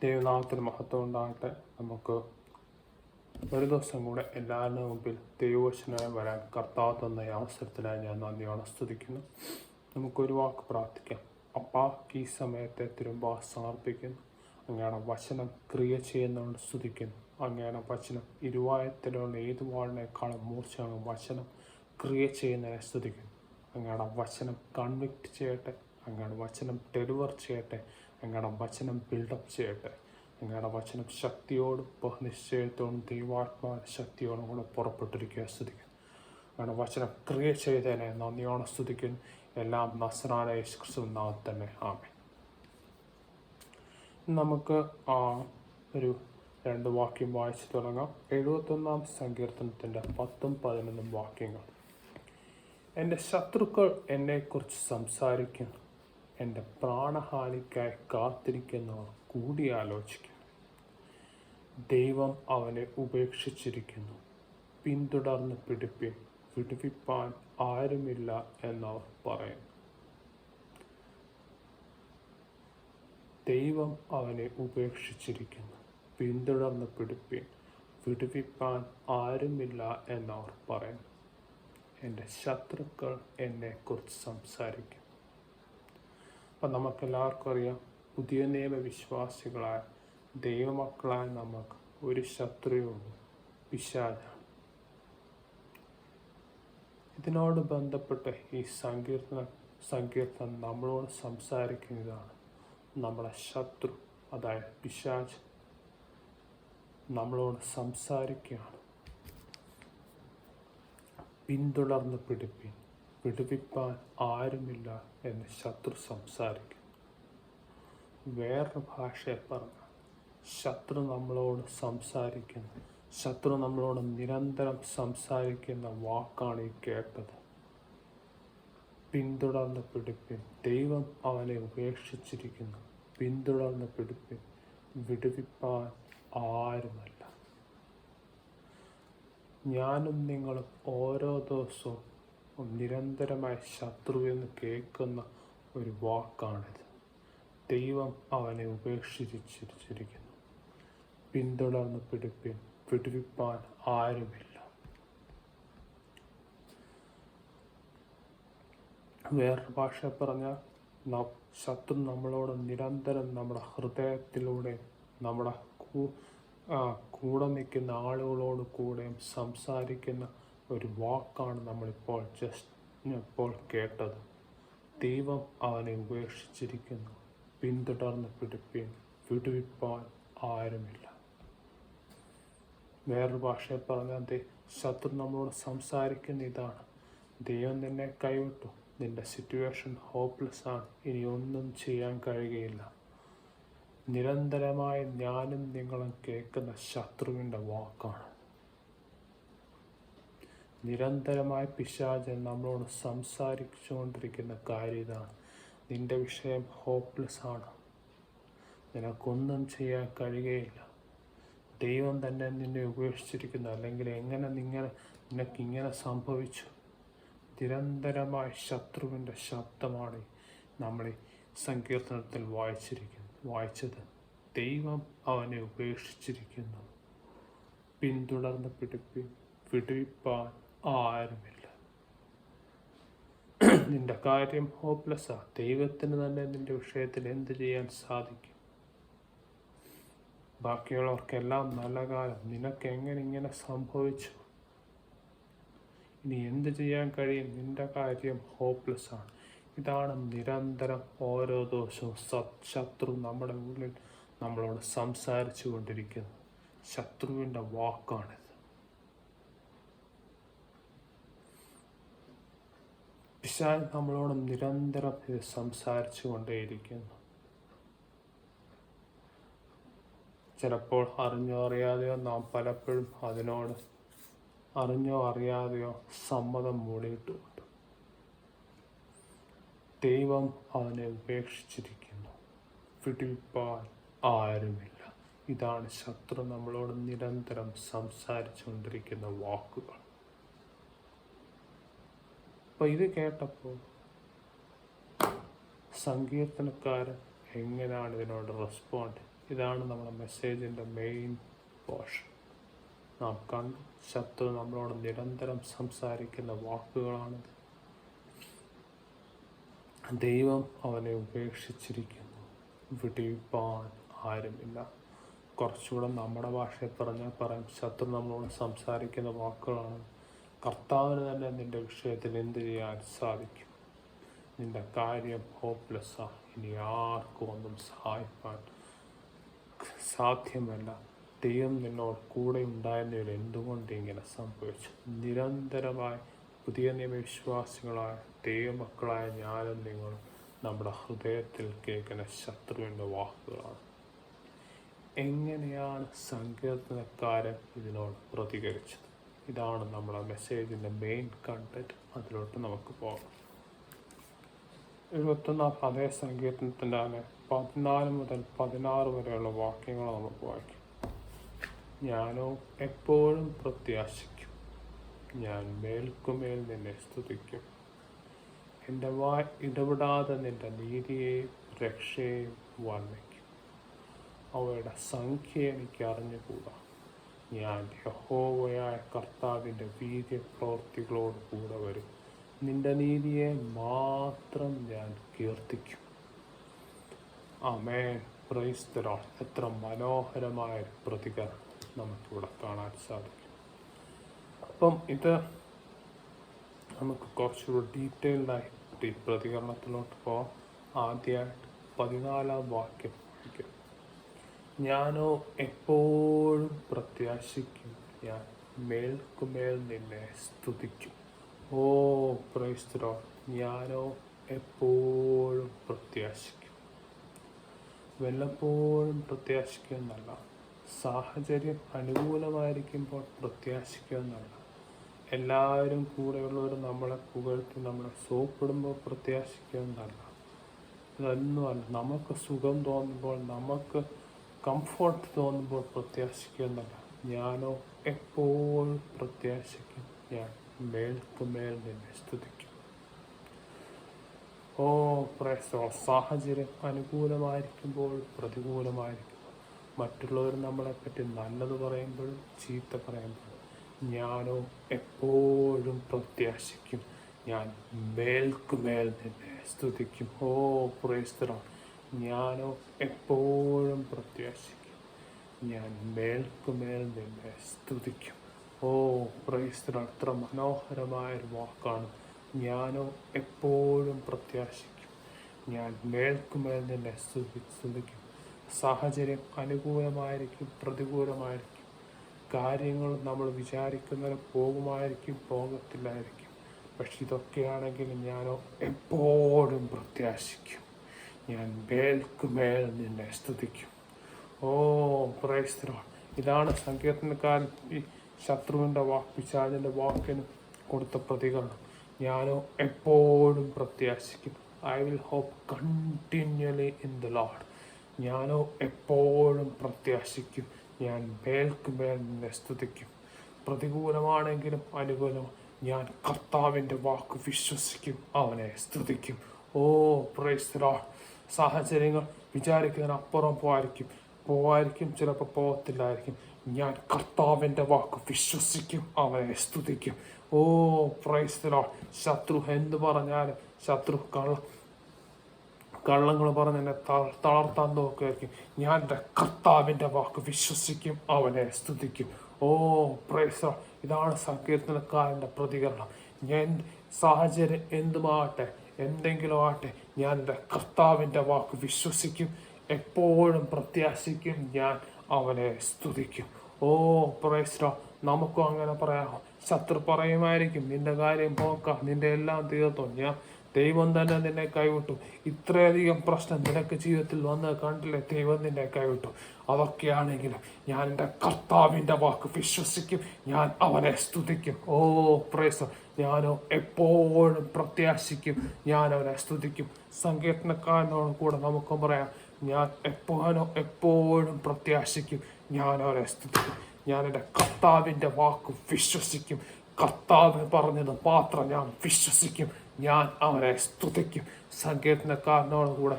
ദൈവനാമത്തിന് മഹത്വം ഉണ്ടാകട്ടെ. നമുക്ക് ഒരു ദിവസം കൂടെ എല്ലാവരുടെ മുമ്പിൽ ദൈവവചനമായി വരാൻ കർത്താവ് തന്ന ഈ അവസരത്തിനായി ഞാൻ നന്ദിയോടെ സ്തുതിക്കുന്നു. നമുക്കൊരു വാക്ക് പ്രാർത്ഥിക്കാം. അപ്പാ, ഈ സമയത്തെ തിരുമ്പാ സമർപ്പിക്കുന്നു. അങ്ങയുടെ വചനം ക്രിയ ചെയ്യുന്നതുകൊണ്ട് സ്തുതിക്കുന്നു. അങ്ങയുടെ വചനം ഇരുവായത്തിലുള്ള ഏത് വാളിനേക്കാളും മൂർച്ചയാണ്. വചനം ക്രിയ ചെയ്യുന്നതിനെ സ്തുതിക്കുന്നു. അങ്ങയുടെ വചനം കൺവിക്റ്റ് ചെയ്യട്ടെ. അങ്ങയുടെ വചനം ഡെലിവർ ചെയ്യട്ടെ. അങ്ങയുടെ വചനം ബിൽഡപ്പ് ചെയ്യട്ടെ. അങ്ങയുടെ വചനം ശക്തിയോടും നിശ്ചയത്തോടും ദൈവാത്മാവിൻ്റെ ശക്തിയോടും കൂടെ പുറപ്പെട്ടിരിക്കുക സ്തുതിക്കുന്നു. അങ്ങയുടെ വചനം ക്രിയ ചെയ്തതിനെ നന്ദിയോടെ സ്തുതിക്കുന്നു. എല്ലാം നസ്രായ യേശുക്രിസ്തുവിൻ നാമത്തിൽ തന്നെ ആമേൻ. നമുക്ക് ഒരു 2 വാക്യം വായിച്ചു തുടങ്ങാം. 71 സങ്കീർത്തനത്തിൻ്റെ 10-11 വാക്യങ്ങൾ. എൻ്റെ ശത്രുക്കൾ എന്നെക്കുറിച്ച് സംസാരിക്കുന്നു. എൻ്റെ പ്രാണഹാനിക്കായി കാത്തിരിക്കുന്നവർ കൂടിയാലോചിക്കുന്നു. ദൈവം അവനെ ഉപേക്ഷിച്ചിരിക്കുന്നു. പിന്തുടർന്ന് പിടിപ്പിൻ, വിടുവിപ്പാൻ ആരുമില്ല എന്നവർ പറയുന്നു. ദൈവം അവനെ ഉപേക്ഷിച്ചിരിക്കുന്നു. പിന്തുടർന്ന് പിടിപ്പിൻ, വിടുവിപ്പാൻ ആരുമില്ല എന്നവർ പറയുന്നു. എൻ്റെ ശത്രുക്കൾ എന്നെക്കുറിച്ച് സംസാരിക്കും. അപ്പം നമുക്കെല്ലാവർക്കും അറിയാം, പുതിയ നിയമ വിശ്വാസികളായ ദൈവമക്കളായ നമുക്ക് ഒരു ശത്രുവുള്ളൂ, പിശാചാണ്. ഇതിനോട് ബന്ധപ്പെട്ട് ഈ സങ്കീർത്തനം നമ്മളോട് സംസാരിക്കുന്നതാണ്. നമ്മുടെ ശത്രു, അതായത് പിശാച്, നമ്മളോട് സംസാരിക്കുകയാണ്. പിന്തുടർന്ന് പിടിപ്പിൻ, വിടുവിപ്പാൻ ആരുമില്ല എന്ന് ശത്രു സംസാരിക്കും. വേറൊരു ഭാഷയെ പറഞ്ഞ ശത്രു നമ്മളോട് സംസാരിക്കുന്നു. ശത്രു നമ്മളോട് നിരന്തരം സംസാരിക്കുന്ന വാക്കാണ് ഈ കേട്ടത്. പിന്തുടർന്ന് പിടിപ്പിൻ, ദൈവം അവനെ ഉപേക്ഷിച്ചിരിക്കുന്നു. പിന്തുടർന്ന് പിടിപ്പിൻ, വിടുവിപ്പാൻ ആരുമല്ല. ഞാനും നിങ്ങളും ഓരോ ദിവസവും നിരന്തരമായി ശത്രുവെന്ന് കേൾക്കുന്ന ഒരു വാക്കാണിത്. ദൈവം അവനെ ഉപേക്ഷിച്ചിരിക്കുന്നു. പിന്തുടർന്ന് പിടിപ്പിൻ, വിടുവിപ്പാൻ ആരുമില്ല. വേറൊരു ഭാഷ പറഞ്ഞാൽ ശത്രു നമ്മളോട് നിരന്തരം നമ്മുടെ ഹൃദയത്തിലൂടെ നമ്മുടെ കൂടെ നിൽക്കുന്ന ആളുകളോട് കൂടെയും സംസാരിക്കുന്ന ഒരു വാക്കാണ് നമ്മളിപ്പോൾ കേട്ടത്. ദൈവം അവനെ ഉപേക്ഷിച്ചിരിക്കുന്നു. പിന്തുടർന്ന് പിടിപ്പിൻ, വിടുവിപ്പാൻ ആരുമില്ല. വേറൊരു ഭാഷയിൽ പറഞ്ഞാൽ ശത്രു നമ്മളോട് സംസാരിക്കുന്ന ഇതാണ്: ദൈവം നിന്നെ കൈവിട്ടു, നിന്റെ സിറ്റുവേഷൻ ഹോപ്പ്ലെസ് ആണ്, ഇനി ഒന്നും ചെയ്യാൻ കഴിയുകയില്ല. നിരന്തരമായി ഞാനും നിങ്ങളും കേൾക്കുന്ന ശത്രുവിൻ്റെ വാക്കാണ്. നിരന്തരമായി പിശാചൻ നമ്മളോട് സംസാരിച്ചുകൊണ്ടിരിക്കുന്ന കാര്യം ഇതാണ്: നിന്റെ വിഷയം ഹോപ്പ്ലെസ് ആണ്, നിനക്കൊന്നും ചെയ്യാൻ കഴിയുകയില്ല, ദൈവം തന്നെ നിന്നെ ഉപേക്ഷിച്ചിരിക്കുന്നു, അല്ലെങ്കിൽ നിനക്കിങ്ങനെ സംഭവിച്ചു. നിരന്തരമായ ശത്രുവിൻ്റെ ശബ്ദമാണ് നമ്മൾ ഈ സങ്കീർത്തനത്തിൽ വായിച്ചത്. ദൈവം അവനെ ഉപേക്ഷിച്ചിരിക്കുന്നു. പിന്തുടർന്ന് പിടിപ്പിൻ, വിടുവിപ്പാൻ ആരുമില്ല. നിന്റെ കാര്യം ഹോപ്പ്ലെസ്സാ. ദൈവത്തിന് തന്നെ നിന്റെ വിഷയത്തിൽ എന്ത് ചെയ്യാൻ സാധിക്കും? ബാക്കിയുള്ളവർക്കെല്ലാം നല്ല കാലം, നിനക്കെങ്ങനെ ഇങ്ങനെ സംഭവിച്ചു? ഇനി എന്ത് ചെയ്യാൻ കഴിയും? നിന്റെ കാര്യം ഹോപ്പ്ലെസ് ആണ്. ഇതാണ് നിരന്തരം ഓരോ ദിവസവും ശത്രു നമ്മുടെ ഉള്ളിൽ നമ്മളോട് സംസാരിച്ചു കൊണ്ടിരിക്കുന്നത്. ശത്രുവിൻ്റെ വാക്കാണിത്. പിശാച് നമ്മളോട് നിരന്തരം ഇത് സംസാരിച്ചു കൊണ്ടേയിരിക്കുന്നു. ചിലപ്പോൾ അറിഞ്ഞോ അറിയാതെയോ നാം പലപ്പോഴും അതിനോട് അറിഞ്ഞോ അറിയാതെയോ സമ്മതം മൂടിയിട്ടുമുണ്ട്. ദൈവം അവനെ ഉപേക്ഷിച്ചിരിക്കുന്നു. വിടുവിപ്പാൻ ആരുമില്ല. ഇതാണ് ശത്രു നമ്മളോട് നിരന്തരം സംസാരിച്ചു കൊണ്ടിരിക്കുന്ന വാക്കുകൾ. അപ്പം ഇത് കേട്ടപ്പോൾ സങ്കീർത്തനക്കാരൻ എങ്ങനെയാണ് ഇതിനോട് റെസ്പോണ്ട്. ഇതാണ് നമ്മുടെ മെസ്സേജിൻ്റെ മെയിൻ പോർഷൻ. നാം കണ്ടു, ശത്രു നമ്മളോട് നിരന്തരം സംസാരിക്കുന്ന വാക്കുകളാണിത്. ദൈവം അവനെ ഉപേക്ഷിച്ചിരിക്കുന്നു, വിടിവിപ്പാൻ ആരുമില്ല. കുറച്ചുകൂടെ നമ്മുടെ ഭാഷയിൽ പറഞ്ഞാൽ പറയാം, ശത്രു നമ്മളോട് സംസാരിക്കുന്ന വാക്കുകളാണ്. കർത്താവിന് തന്നെ നിൻ്റെ വിഷയത്തിൽ എന്ത് ചെയ്യാൻ സാധിക്കും? നിൻ്റെ കാര്യം ഹോപ്പ്ലെസ്സാണ്. ഇനി ആർക്കും ഒന്നും സഹായിക്കാൻ സാധ്യമല്ല. ദൈവം നിന്നോട് കൂടെ ഉണ്ടായിരുന്നവർ എന്തുകൊണ്ട് ഇങ്ങനെ സംഭവിച്ചു? നിരന്തരമായി പുതിയ നിയമവിശ്വാസികളായ ദൈവമക്കളായ ഞാനും നിങ്ങളും നമ്മുടെ ഹൃദയത്തിൽ കേൾക്കുന്ന ശത്രുവിൻ്റെ വാക്കുകളാണ്. എങ്ങനെയാണ് സങ്കീർത്തനക്കാരൻ ഇതിനോട് പ്രതികരിച്ചത്? ഇതാണ് നമ്മുടെ മെസ്സേജിൻ്റെ മെയിൻ കണ്ടന്റ്. അതിലോട്ട് നമുക്ക് പോകാം. 71 അതേ സങ്കീർത്തനത്തിൻ്റെ 14 മുതൽ 16 വരെയുള്ള വാക്യങ്ങൾ നമുക്ക് വായിക്കാം. ഞാനോ എപ്പോഴും പ്രത്യാശിക്കും, ഞാൻ മേൽക്കുമേൽ നിന്നെ സ്തുതിക്കും. എൻ്റെ വായ് ഇടപെടാതെ നിൻ്റെ നീതിയെയും രക്ഷയെയും വർണ്ണിക്കും. അവയുടെ സംഖ്യ എനിക്ക് അറിഞ്ഞുകൂടാ. ഞാൻ യഹോവയായ കർത്താവിൻ്റെ വീര്യപ്രവൃത്തികളോട് കൂടെ വരും. നിന്റെ നീതിയെ മാത്രം ഞാൻ കീർത്തിക്കും. ആമേൻ. Praise the Lord. എത്ര മനോഹരമായ പ്രതികരണം നമുക്കിവിടെ കാണാൻ സാധിക്കും. അപ്പം ഇത് നമുക്ക് കുറച്ചുകൂടി ഡീറ്റെയിൽഡായിട്ട് ഈ പ്രതികരണത്തിലോട്ട് പോകാം. ആദ്യമായിട്ട് 14-ാം വാക്യം. ഞാനോ എപ്പോഴും പ്രത്യാശിക്കും, ഞാൻ മേൽക്കുമേൽ നിന്നെ സ്തുതിക്കും. ഓ പ്രൈസ് ദി ലോർഡ്. ഞാനോ എപ്പോഴും പ്രത്യാശിക്കും. വല്ലപ്പോഴും പ്രത്യാശിക്കുമെന്നല്ല, സാഹചര്യം അനുകൂലമായിരിക്കുമ്പോൾ പ്രത്യാശിക്കുമെന്നല്ല, എല്ലാവരും കൂടെയുള്ളവർ നമ്മളെ പുകഴ്ത്തി നമ്മളെ സോപ്പിടുമ്പോൾ പ്രത്യാശിക്കുമെന്നല്ല. ഇതൊന്നുമല്ല. നമുക്ക് സുഖം തോന്നുമ്പോൾ, നമുക്ക് കംഫർട്ട് തോന്നുമ്പോൾ പ്രത്യാശിക്കുമെന്നല്ല. ഞാനോ എപ്പോഴും പ്രത്യാശിക്കും, ഞാൻ മേൽക്കുമേൽ നിന്നെ സ്തുതിക്കും. ഓ പ്രൈസ് ദി ലോർഡ്. സാഹചര്യം അനുകൂലമായിരിക്കുമ്പോൾ പ്രതികൂലമായിരിക്കുമ്പോൾ, മറ്റുള്ളവർ നമ്മളെപ്പറ്റി നല്ലത് പറയുമ്പോഴും ചീത്ത പറയുമ്പോഴും, ഞാനോ എപ്പോഴും പ്രത്യാശിക്കും, ഞാൻ മേൽക്കുമേൽ നിന്നെ സ്തുതിക്കും. ഓ പ്രൈസ് ദി ലോർഡ്. ഞാനോ എപ്പോഴും പ്രത്യാശിക്കും, ഞാൻ മേൽക്കുമേൽ നിന്നെ സ്തുതിക്കും. ഓ പ്രൈസ് ദി ലോർഡ്. എത്ര മനോഹരമായൊരു വാക്കാണ്. ഞാനോ എപ്പോഴും പ്രത്യാശിക്കും, ഞാൻ മേൽക്കുമേൽ നിന്നെ സ്തുതിക്കും. സാഹചര്യം അനുകൂലമായിരിക്കും, പ്രതികൂലമായിരിക്കും. കാര്യങ്ങൾ നമ്മൾ വിചാരിക്കുന്നത് പോകുമായിരിക്കും, പോകത്തില്ലായിരിക്കും. പക്ഷെ ഇതൊക്കെയാണെങ്കിലും ഞാനോ എപ്പോഴും പ്രത്യാശിക്കും, ഞാൻ മേൽക്കുമേൽ നിന്നെ സ്തുതിക്കും. ഓ പ്രൈസ് ദി ലോർഡ്. ഇതാണ് സങ്കീർത്തനക്കാരൻ ഈ ശത്രുവിൻ്റെ പിശാചിൻ്റെ വാക്കിന് കൊടുത്ത പ്രതികരണം. ഞാനോ എപ്പോഴും പ്രത്യാശിക്കും. I will hope continuously in the Lord. ഞാനോ എപ്പോഴും പ്രത്യാശിക്കും, ഞാൻ മേൽക്കുമേൽ നിന്നെ സ്തുതിക്കും. പ്രതികൂലമാണെങ്കിലും അനുകൂലം, ഞാൻ കർത്താവിൻ്റെ വാക്ക് വിശ്വസിക്കും, അവനെ സ്തുതിക്കും. ഓ പ്രൈസ് ദി ലോർഡ്. സാഹചര്യങ്ങൾ വിചാരിക്കുന്നതിനപ്പുറം പോവായിരിക്കും, ചിലപ്പോൾ പോകത്തില്ലായിരിക്കും. ഞാൻ കർത്താവിൻ്റെ വാക്ക് വിശ്വസിക്കും, അവനെ സ്തുതിക്കും. ഓ പ്രൈസ് ദി ലോർഡ്. ശത്രു എന്ത് പറഞ്ഞാലും, ശത്രു കള്ളങ്ങൾ പറഞ്ഞ് എന്നെ തളർത്താൻ നോക്കുമായിരിക്കും. ഞാൻ എൻ്റെ കർത്താവിൻ്റെ വാക്ക് വിശ്വസിക്കും, അവനെ സ്തുതിക്കും. ഓ പ്രൈസ് ദി ലോർഡ്. ഇതാണ് സങ്കീർത്തനക്കാരൻ്റെ പ്രതികരണം. ഞാൻ സാഹചര്യം എന്തുമാകട്ടെ, എന്തെങ്കിലും ആട്ടെ, ഞാൻ എൻ്റെ കർത്താവിൻ്റെ വാക്ക് വിശ്വസിക്കും, എപ്പോഴും പ്രത്യാശിക്കും, ഞാൻ അവനെ സ്തുതിക്കും. ഓ പ്രൈസ് ദി ലോർഡ്. നമുക്കും അങ്ങനെ പറയാം. ശത്രു പറയുമായിരിക്കും, നിന്റെ കാര്യം പോക്കാം, നിന്റെ എല്ലാം തീർത്തോ, ഞാൻ ദൈവം തന്നെ നിന്നെ കൈവിട്ടു, ഇത്രയധികം പ്രശ്നം നിനക്ക് ജീവിതത്തിൽ വന്ന് കണ്ടില്ലേ, ദൈവം നിന്നെ കൈവിട്ടു. അതൊക്കെയാണെങ്കിലും ഞാൻ എൻ്റെ കർത്താവിൻ്റെ വാക്ക് വിശ്വസിക്കും, ഞാൻ അവനെ സ്തുതിക്കും. ഓ പ്രൈസ്. ഞാനോ എപ്പോഴും പ്രത്യാശിക്കും, ഞാൻ അവനെ സ്തുതിക്കും. സങ്കീർത്തനക്കാരനോട് കൂടെ നമുക്കും പറയാം, ഞാൻ എപ്പോഴും പ്രത്യാശിക്കും, ഞാൻ അവനെ സ്തുതിക്കും. ഞാൻ എൻ്റെ കർത്താവിൻ്റെ വാക്ക് വിശ്വസിക്കും. കർത്താവ് പറഞ്ഞത് മാത്രം ഞാൻ വിശ്വസിക്കും, ഞാൻ അവനെ സ്തുതിക്കും. സങ്കീർത്തനക്കാരനോട് കൂടെ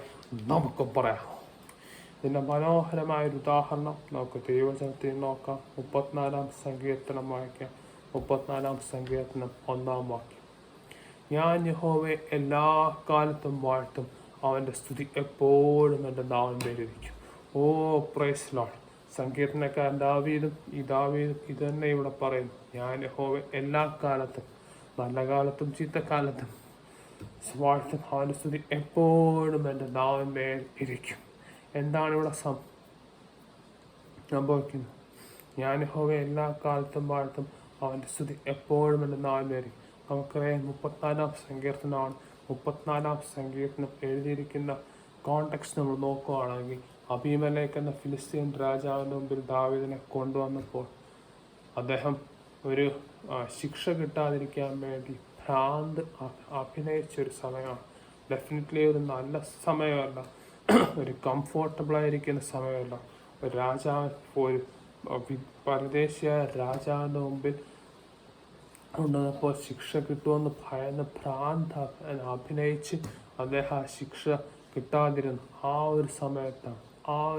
നമുക്കും പറയാം. ഇതിൻ്റെ മനോഹരമായ ഒരു ഉദാഹരണം നമുക്ക് ദൈവജനത്തിൽ നോക്കാം. 34-ാം സങ്കീർത്തനം വായിക്കാം. 34-ാം സങ്കീർത്തനം 1-ാം വാക്യം. ഞാൻ യഹോവയെ എല്ലാ കാലത്തും വാഴ്ത്തും, അവൻ്റെ സ്തുതി എപ്പോഴും എൻ്റെ നാവിന്മേലിരിക്കും. ഓ പ്രൈസ് ലോർഡ്. സങ്കീർത്തനക്കാരൻ ദാവീദും ഇത് തന്നെ ഇവിടെ പറയുന്നു. ഞാൻ യഹോവയെ എല്ലാ കാലത്തും, നല്ല കാലത്തും ചീത്തക്കാലത്തും വാഴ്ത്തും, അവൻ്റെ സ്തുതി എപ്പോഴും എൻ്റെ നാവിന്മേൽ ഇരിക്കും. എന്താണ് ഇവിടെ സംഭവിക്കുന്നത്? ഞാൻ യഹോവയെ എല്ലാ കാലത്തും വാഴ്ത്തും, അവൻ്റെ സ്തുതി എപ്പോഴും എൻ്റെ നാവിന്മേലിരിക്കും. നമുക്കറിയാം 34-ാം സങ്കീർത്തനമാണ്. 34-ാം സങ്കീർത്തനം എഴുതിയിരിക്കുന്ന കോണ്ടെക്സ്റ്റ് നമ്മൾ നോക്കുകയാണെങ്കിൽ, അബീമേലെക്ക് എന്ന ഫിലിസ്തീൻ രാജാവിൻ്റെ മുമ്പിൽ ദാവീദിനെ കൊണ്ടുവന്നപ്പോൾ അദ്ദേഹം ഒരു ശിക്ഷ കിട്ടാതിരിക്കാൻ വേണ്ടി ഭ്രാന്ത് അഭിനയിച്ചൊരു സമയമാണ്. ഡെഫിനറ്റ്ലി ഒരു നല്ല സമയമല്ല, ഒരു കംഫോർട്ടബിളായിരിക്കുന്ന സമയമല്ല. ഒരു രാജാവ്, ഒരു പരദേശിയായ രാജാവിൻ്റെ മുമ്പിൽ കൊണ്ടുവന്നപ്പോൾ ശിക്ഷ കിട്ടുമെന്ന് ഭയന്ന് ഭ്രാന്ത് അഭിനയിച്ച് അദ്ദേഹം ആ ശിക്ഷ കിട്ടാതിരുന്നു. ആ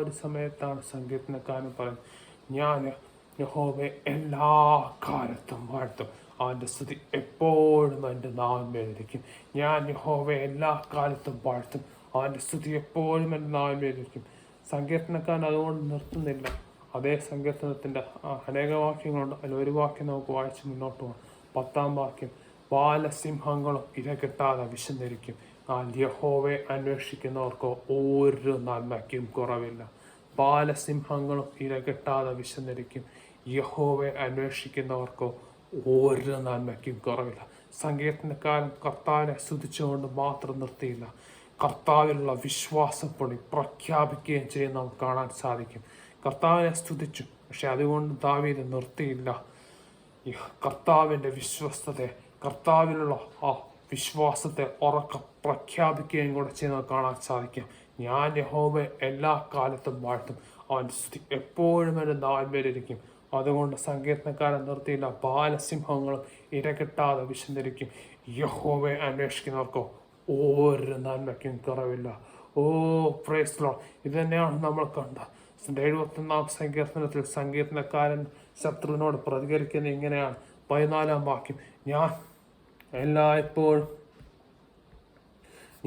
ഒരു സമയത്താണ് സങ്കീർത്തനക്കാരൻ പറയുന്നത്, ഞാൻ യഹോവയെ എല്ലാ കാലത്തും വാഴ്ത്തും, അവൻ്റെ സ്തുതി എപ്പോഴും എൻ്റെ നാവിന്മേലിരിക്കും. ഞാൻ യഹോവയെ എല്ലാ കാലത്തും വാഴ്ത്തും, അവൻ്റെ സ്തുതി എപ്പോഴും എൻ്റെ നാവിന്മേലിരിക്കും. സങ്കീർത്തനക്കാരൻ അതുകൊണ്ട് നിർത്തുന്നില്ല. അതേ സങ്കീർത്തനത്തിൻ്റെ അനേക വാക്യങ്ങളുണ്ട്. അതിൽ ഒരു വാക്യം നമുക്ക് വായിച്ച് മുന്നോട്ട് പോകാം. 10-ാം വാക്യം. ബാലസിംഹങ്ങളും ഇരകിട്ടാതെ വിശന്നിരിക്കും, യഹോവയെ അന്വേഷിക്കുന്നവർക്കോ ഒരു നന്മയ്ക്കും കുറവില്ല. ബാലസിംഹങ്ങളും ഇരകിട്ടാതെ വിശന്നിരിക്കും, യഹോവയെ അന്വേഷിക്കുന്നവർക്കോ ഒരു നന്മയ്ക്കും കുറവില്ല. സങ്കീർത്തനക്കാരൻ കർത്താവിനെ സ്തുതിച്ചുകൊണ്ട് മാത്രം നിർത്തിയില്ല, കർത്താവിലുള്ള വിശ്വാസപ്പൊടി പ്രഖ്യാപിക്കുകയും ചെയ്യുന്ന നമുക്ക് കാണാൻ സാധിക്കും. കർത്താവിനെ സ്തുതിച്ചു, പക്ഷെ അതുകൊണ്ട് ദാവീദ് നിർത്തിയില്ല. ഈ കർത്താവിൻ്റെ വിശ്വസ്തതയെ, കർത്താവിലുള്ള ആ വിശ്വാസത്തെ ഉറക്കം പ്രഖ്യാപിക്കുകയും കൂടെ ചെയ്യുന്നത് കാണാൻ സാധിക്കും. ഞാൻ യഹോവയെ എല്ലാ കാലത്തും വാഴ്ത്തും, അവൻ്റെ സ്തുതി എപ്പോഴും എൻ്റെ നാവിന്മേലിരിക്കും. അതുകൊണ്ട് സങ്കീർത്തനക്കാരൻ നിർത്തിയില്ല. ബാലസിംഹങ്ങളും ഇരകിട്ടാതെ വിശന്നിരിക്കും, യഹോവയെ അന്വേഷിക്കുന്നവർക്കോ ഒരു നന്മയ്ക്കും കുറവില്ല. ഓ പ്രൈസ് ലോർഡ്. ഇത് തന്നെയാണ് നമ്മൾ കണ്ട 71-ാം സങ്കീർത്തനത്തിൽ സങ്കീർത്തനക്കാരൻ ശത്രുവിനോട് പ്രതികരിക്കുന്നത് ഇങ്ങനെയാണ്. 14-ാം വാക്യം.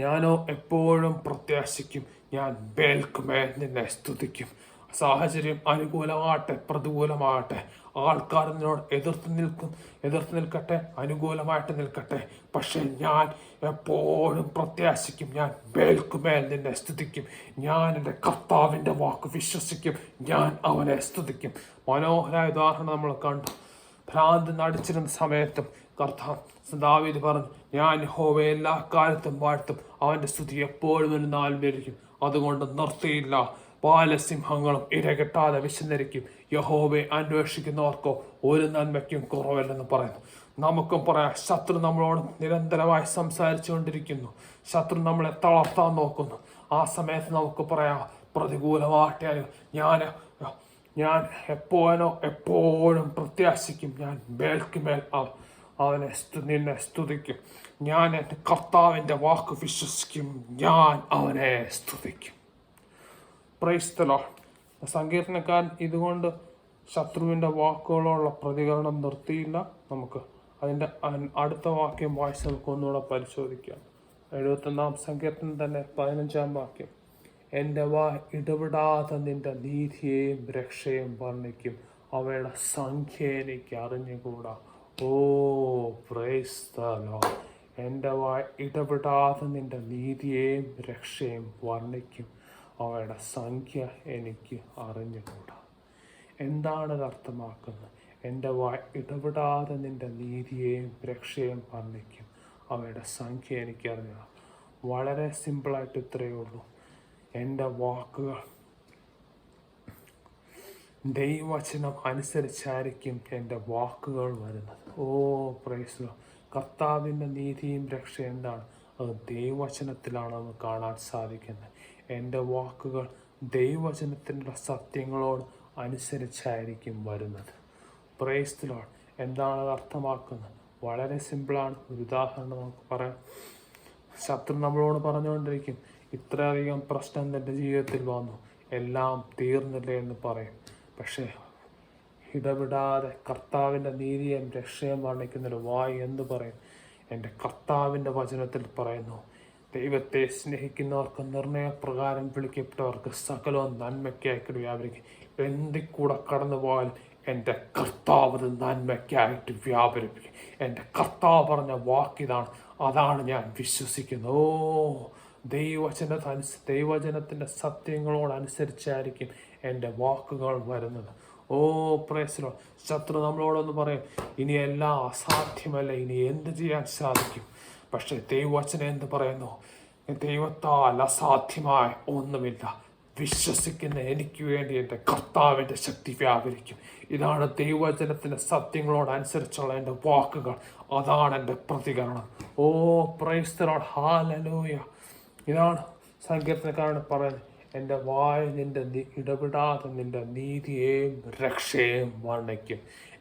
ഞാനോ എപ്പോഴും പ്രത്യാശിക്കും, ഞാൻ മേൽക്കുമേൽ നിന്നെ സ്തുതിക്കും. സാഹചര്യം അനുകൂലമാകട്ടെ പ്രതികൂലമാകട്ടെ, ആൾക്കാർ നിന്നോട് എതിർത്ത് നിൽക്കട്ടെ, അനുകൂലമായിട്ട് നിൽക്കട്ടെ, പക്ഷെ ഞാൻ എപ്പോഴും പ്രത്യാശിക്കും, ഞാൻ മേൽക്കുമേൽ നിന്നെ സ്തുതിക്കും. ഞാൻ എൻ്റെ കർത്താവിൻ്റെ വാക്ക് വിശ്വസിക്കും, ഞാൻ അവനെ സ്തുതിക്കും. മനോഹരമായ ഉദാഹരണം നമ്മൾ കണ്ടു. ഭ്രാന്ത് നടിച്ചിരുന്ന സമയത്തും ദാവീദ് പറഞ്ഞു, ഞാൻ യഹോവയെ എല്ലാ കാലത്തും വാഴ്ത്തും, അവൻ്റെ സ്തുതി എപ്പോഴും ഒരു നാൽമേരിക്കും. അതുകൊണ്ട് നിർത്തിയില്ല. ബാലസിംഹങ്ങളും ഇരകിട്ടാതെ വിശന്നിരിക്കും, യഹോവയെ അന്വേഷിക്കുന്നവർക്കോ ഒരു നന്മയ്ക്കും കുറവില്ലെന്ന് പറയുന്നു. നമുക്കും പറയാം, ശത്രു നമ്മളോട് നിരന്തരമായി സംസാരിച്ചു കൊണ്ടിരിക്കുന്നു, ശത്രു നമ്മളെ തളർത്താൻ നോക്കുന്നു. ആ സമയത്ത് നമുക്ക് പറയാം, പ്രതികൂലമായിട്ടായാലും ഞാൻ എപ്പോഴും പ്രത്യാശിക്കും, ഞാൻ മേൽക്കുമേൽ നിന്നെ സ്തുതിക്കും, ഞാൻ എൻ്റെ കർത്താവിൻ്റെ വാക്ക് വിശ്വസിക്കും, ഞാൻ അവനെ സ്തുതിക്കും. Price the Lord. സങ്കീർത്തനക്കാരൻ ഇതുകൊണ്ട് ശത്രുവിൻ്റെ വാക്കുകളോടുള്ള പ്രതികരണം നിർത്തിയില്ല. നമുക്ക് അതിൻ്റെ അടുത്ത വാക്യം വായിച്ച് നമുക്ക് ഒന്നുകൂടെ പരിശോധിക്കാം. 71-ാം സങ്കീർത്തനം തന്നെ 15-ാം വാക്യം. എൻ്റെ വായ് ഇടപെടാതെ നിന്റെ നീതിയെയും രക്ഷയും വർണ്ണിക്കും, അവയുടെ സംഖ്യ എനിക്ക് അറിഞ്ഞുകൂടാ. ഓ പ്രൈസ് ദി ലോർഡ്. എൻ്റെ വായ് ഇടപെടാതെ നിന്റെ നീതിയെയും രക്ഷയും വർണ്ണിക്കും, അവയുടെ സംഖ്യ എനിക്ക് അറിഞ്ഞുകൂടാ. എന്താണത് അർത്ഥമാക്കുന്നത്? എൻ്റെ വായ് ഇടപെടാതെ നിന്റെ നീതിയെയും രക്ഷയും വർണ്ണിക്കും, അവയുടെ സംഖ്യ എനിക്ക് അറിഞ്ഞുകൂടാ. വളരെ സിമ്പിളായിട്ട് ഇത്രയേ ഉള്ളൂ. എൻ്റെ വാക്കുകൾ ദൈവവചനം അനുസരിച്ചായിരിക്കും എൻ്റെ വാക്കുകൾ വരുന്നത്. ഓ പ്രൈസ് ദി ലോർഡ്. കർത്താവിൻ്റെ നീതിയും രക്ഷ എന്താണ്? അത് ദൈവവചനത്തിലാണെന്ന് കാണാൻ സാധിക്കുന്നത്. എൻ്റെ വാക്കുകൾ ദൈവവചനത്തിൻ്റെ സത്യങ്ങളോട് അനുസരിച്ചായിരിക്കും വരുന്നത്. Price the Lord. എന്താണ് അത് അർത്ഥമാക്കുന്നത്? വളരെ സിമ്പിളാണ്. ഒരു ഉദാഹരണം നമുക്ക് പറയാം. ശത്രു നമ്മളോട് പറഞ്ഞുകൊണ്ടിരിക്കും, ഇത്രയധികം പ്രശ്നം എൻ്റെ ജീവിതത്തിൽ വന്നു, എല്ലാം തീർന്നില്ലേ എന്ന് പറയും. പക്ഷേ ഇടപെടാതെ കർത്താവിൻ്റെ നീതിയും രക്ഷയും വർണ്ണിക്കുന്നൊരു വായ് എന്ത് പറയും? എൻ്റെ കർത്താവിൻ്റെ വചനത്തിൽ പറയുന്നു, ദൈവത്തെ സ്നേഹിക്കുന്നവർക്ക് നിർണയപ്രകാരം വിളിക്കപ്പെട്ടവർക്ക് സകലവും നന്മയ്ക്കായിട്ട് വ്യാപരിക്കും. എന്തിൽ കൂടെ കടന്നു പോയാൽ എൻ്റെ കർത്താവ് അത് നന്മയ്ക്കായിട്ട് വ്യാപരിപ്പിക്കും. എൻ്റെ കർത്താവ് പറഞ്ഞ വാക്കിതാണ്, അതാണ് ഞാൻ വിശ്വസിക്കുന്നത്. ദൈവവചനത്തിൻ്റെ സത്യങ്ങളോടനുസരിച്ചായിരിക്കും എൻ്റെ വാക്കുകൾ വരുന്നത്. Praise Lord. ശത്രു നമ്മളോടൊന്ന് പറയും, ഇനി എല്ലാം അസാധ്യമല്ല, ഇനി എന്ത് ചെയ്യാൻ സാധിക്കും? പക്ഷേ ദൈവവചനം എന്ത് പറയുന്നു? ദൈവത്താൽ അസാധ്യമായ ഒന്നുമില്ല. വിശ്വസിക്കുന്ന എനിക്ക് വേണ്ടി എൻ്റെ കർത്താവിൻ്റെ ശക്തി വ്യാപരിക്കും. ഇതാണ് ദൈവവചനത്തിൻ്റെ സത്യങ്ങളോടനുസരിച്ചുള്ള എൻ്റെ വാക്കുകൾ, അതാണ് എൻ്റെ പ്രതികരണം. Price the Lord, hallelujah. ഇതാണ് സങ്കീർത്തനക്കാരൻ പറയുന്നത്, എൻ്റെ വായ് നിൻ്റെ ഇടപെടാതെ നിൻ്റെ നീതിയെയും രക്ഷയെയും വർണ്ണിക്കും.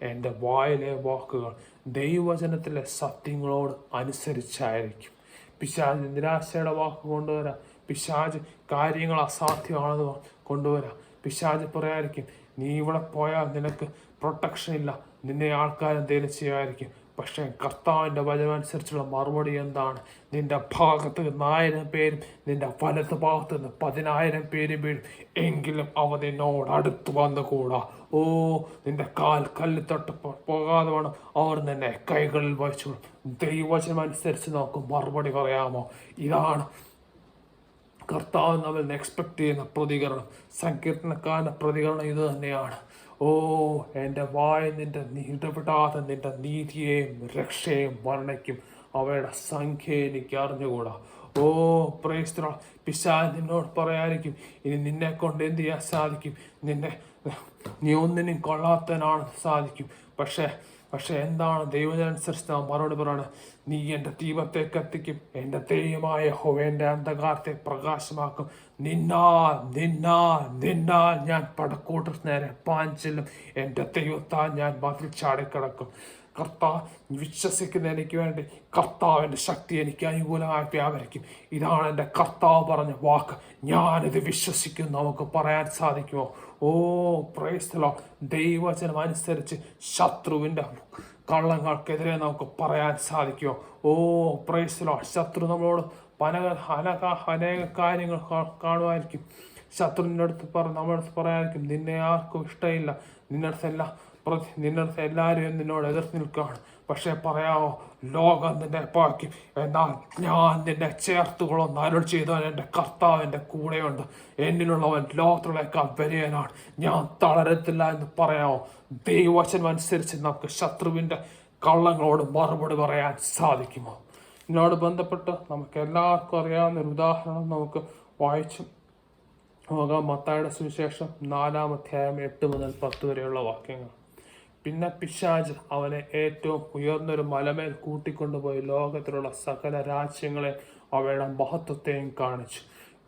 എൻ്റെ വായിലെ വാക്കുകൾ ദൈവവചനത്തിലെ സത്യങ്ങളോട് അനുസരിച്ചായിരിക്കും. പിശാച് നിരാശയുടെ വാക്ക് കൊണ്ടുവരാം, പിശാച് കാര്യങ്ങൾ അസാധ്യമാണെന്ന് കൊണ്ടുവരാം. പിശാച് പറയാതിരിക്കും, നീ ഇവിടെ പോയാൽ നിനക്ക് പ്രൊട്ടക്ഷൻ ഇല്ല, നിന്നെ ആൾക്കാരെന്തേലും ചെയ്യുമായിരിക്കും. പക്ഷേ കർത്താവിൻ്റെ വചനമനുസരിച്ചുള്ള മറുപടി എന്താണ്? നിന്റെ ഭാഗത്ത് 1000 പേരും നിന്റെ വലത്ത് ഭാഗത്ത് നിന്ന് 10,000 പേരും വീഴും, എങ്കിലും അവ നിന്നോട് അടുത്ത് വന്നുകൂടാ. നിന്റെ കാൽ കല്ല് തൊട്ട് പോകാതെ വേണം അവർ നിന്നെ കൈകളിൽ വഹിച്ചു. ദൈവവചനം അനുസരിച്ച് നമുക്ക് മറുപടി പറയാമോ? ഇതാണ് കർത്താവ് നമ്മൾ എക്സ്പെക്ട് ചെയ്യുന്ന പ്രതികരണം. സങ്കീർത്തനക്കാരൻ്റെ പ്രതികരണം ഇത് തന്നെയാണ്. എൻ്റെ വായ നിന്റെ ഇടപെടാതെ നിന്റെ നീതിയെയും രക്ഷയെയും വർണ്ണിക്കും, അവയുടെ സംഖ്യ എനിക്ക് അറിഞ്ഞുകൂടാ. Price the Lord. പിശാച് നിന്നോട് പറയാതിരിക്കും, ഇനി നിന്നെ കൊണ്ട് എന്ത് ചെയ്യാൻ സാധിക്കും? നീ ഒന്നിനും കൊള്ളാത്തനാണെന്ന് സാധിക്കും. പക്ഷേ എന്താണ് ദൈവത്തിനനുസരിച്ച് നാം മറുപടി പറയണം? നീ എൻ്റെ ദീപത്തെ കത്തിക്കും, എൻ്റെ ദൈവമായ യഹോവയുടെ അന്ധകാരത്തെ പ്രകാശമാക്കും. നിന്നാൽ ഞാൻ പടക്കൂട്ടർ നേരെ പാഞ്ചലും, എൻ്റെ ദൈവത്താൽ ഞാൻ മതിൽ ചാടിക്കിടക്കും. വിശ്വസിക്കുന്ന എനിക്ക് വേണ്ടി കർത്താവിൻ്റെ ശക്തി എനിക്ക് അനുകൂലമായി വ്യാപരിക്കും. ഇതാണ് എൻ്റെ കർത്താവ് പറഞ്ഞ വാക്ക്, ഞാനിത് വിശ്വസിക്കും. നമുക്ക് പറയാൻ സാധിക്കുമോ? Price the Lord. ദൈവവചനം അനുസരിച്ച് ശത്രുവിൻ്റെ കള്ളങ്ങൾക്കെതിരെ നമുക്ക് പറയാൻ സാധിക്കുമോ? Price the Lord. ശത്രു നമ്മളോട് അനേക കാര്യങ്ങൾ കാണുമായിരിക്കും. ശത്രുവിൻ്റെ അടുത്ത് നമ്മളടുത്ത് പറയാതിരിക്കും, നിന്നെ ആർക്കും ഇഷ്ടമില്ല, നിന്നടുത്ത് എല്ലാവരും നിന്നോട് എതിർത്ത് നിൽക്കുകയാണ്. പക്ഷേ പറയാമോ, ലോകം നിന്നെ പാക്കും, എന്നാൽ ഞാൻ നിന്നെ ചേർത്തുകൊള്ളുന്ന അരുൾ ചെയ്തവൻ എൻ്റെ കർത്താവിൻ്റെ കൂടെയുണ്ട്. എന്നിലുള്ളവൻ ലോകത്തിലേക്കാൾ വലിയവനാണ്, ഞാൻ തളരത്തില്ല എന്ന് പറയാമോ? ദൈവവചനം അനുസരിച്ച് നമുക്ക് ശത്രുവിൻ്റെ കള്ളങ്ങളോട് മറുപടി പറയാൻ സാധിക്കുമോ? ഇതിനോട് ബന്ധപ്പെട്ട് നമുക്ക് എല്ലാവർക്കും അറിയാവുന്ന ഒരു ഉദാഹരണം നമുക്ക് വായിച്ചു നോക്കാം. മത്തായിയുടെ സുവിശേഷം 4-ാം അധ്യായം 8 മുതൽ 10 വരെയുള്ള വാക്യങ്ങൾ. പിന്നെ പിശാച് അവനെ ഏറ്റവും ഉയർന്നൊരു മലമേൽ കൂട്ടിക്കൊണ്ടുപോയി ലോകത്തിലുള്ള സകല രാജ്യങ്ങളെ അവയുടെ മഹത്വത്തെയും കാണിച്ചു.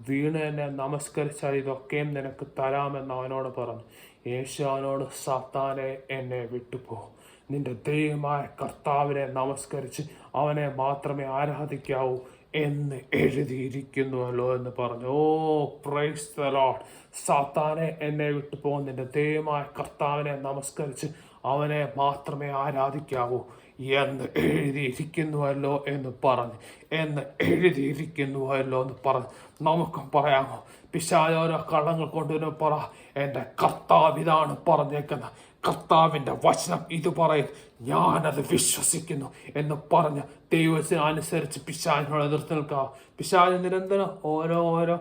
വീണ് എന്നെ നമസ്കരിച്ചാൽ ഇതൊക്കെയും നിനക്ക് തരാമെന്ന് അവനോട് പറഞ്ഞു. യേശു അവനോട്, സാത്താനെ, എന്നെ വിട്ടുപോ, നിന്റെ ദൈവമായ കർത്താവിനെ നമസ്കരിച്ച് അവനെ മാത്രമേ ആരാധിക്കാവൂ എന്ന് എഴുതിയിരിക്കുന്നുവല്ലോ എന്ന് പറഞ്ഞു. Price the Lord. സാത്താനെ, എന്നെ വിട്ടുപോ, നിന്റെ ദൈവമായ കർത്താവിനെ നമസ്കരിച്ച് അവനെ മാത്രമേ ആരാധിക്കാവൂ എന്ന് എഴുതിയിരിക്കുന്നുവല്ലോ എന്ന് പറഞ്ഞു. നമുക്കും പറയാമോ? പിശാച് ഓരോ കള്ളങ്ങൾ കൊണ്ടുവരും പറ, എൻ്റെ കർത്താവ് ഇതാണ് പറഞ്ഞേക്കുന്നത്, കർത്താവിൻ്റെ വചനം ഇത് പറയും, ഞാനത് വിശ്വസിക്കുന്നു എന്ന് പറഞ്ഞ് ദൈവത്തിന് അനുസരിച്ച് പിശാചിനോട് എതിർത്ത് നിൽക്കാം. പിശാച് നിരന്തരം ഓരോ